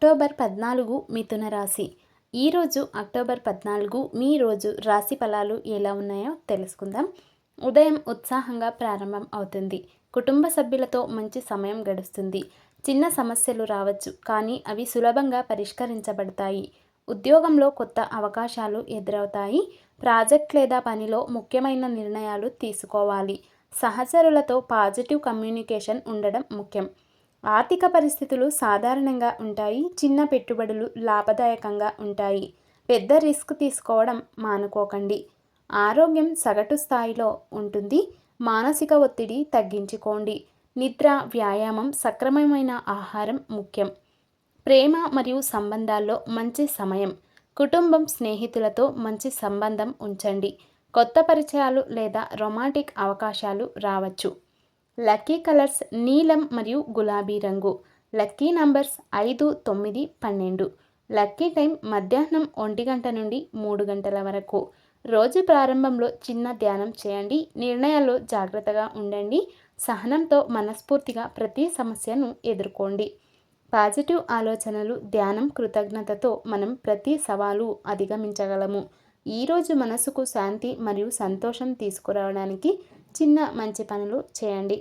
October 14 మిథున రాశి. ఈరోజు అక్టోబర్ 14 మీ రోజు రాశి ఫలాలు ఎలా ఉన్నాయో తెలుసుకుందాం. ఉదయం ఉత్సాహంగా ప్రారంభం అవుతుంది. కుటుంబ సభ్యులతో మంచి సమయం గడుస్తుంది. చిన్న సమస్యలు రావచ్చు, కానీ అవి సులభంగా పరిష్కరించబడతాయి. ఉద్యోగంలో కొత్త అవకాశాలు ఎదురవుతాయి. ప్రాజెక్ట్ లేదా పనిలో ముఖ్యమైన నిర్ణయాలు తీసుకోవాలి. సహచరులతో పాజిటివ్ కమ్యూనికేషన్ ఉండడం ముఖ్యం. ఆర్థిక పరిస్థితులు సాధారణంగా ఉంటాయి. చిన్న పెట్టుబడులు లాభదాయకంగా ఉంటాయి. పెద్ద రిస్క్ తీసుకోవడం మానుకోకండి. ఆరోగ్యం సగటు స్థాయిలో ఉంటుంది. మానసిక ఒత్తిడి తగ్గించుకోండి. నిద్ర, వ్యాయామం, సక్రమమైన ఆహారం ముఖ్యం. ప్రేమ మరియు సంబంధాల్లో మంచి సమయం. కుటుంబం, స్నేహితులతో మంచి సంబంధం ఉంచండి. కొత్త పరిచయాలు లేదా రొమాంటిక్ అవకాశాలు రావచ్చు. లక్కీ కలర్స్ నీలం మరియు గులాబీ రంగు. Lucky numbers 5, 9, 12. లక్కీ టైం మధ్యాహ్నం 1 గంట నుండి 3 గంటల వరకు. రోజు ప్రారంభంలో చిన్న ధ్యానం చేయండి. నిర్ణయాల్లో జాగ్రత్తగా ఉండండి. సహనంతో మనస్ఫూర్తిగా ప్రతి సమస్యను ఎదుర్కోండి. పాజిటివ్ ఆలోచనలు, ధ్యానం, కృతజ్ఞతతో మనం ప్రతి సవాలు అధిగమించగలము. ఈరోజు మనసుకు శాంతి మరియు సంతోషం తీసుకురావడానికి చిన్న మంచి పనులు చేయండి.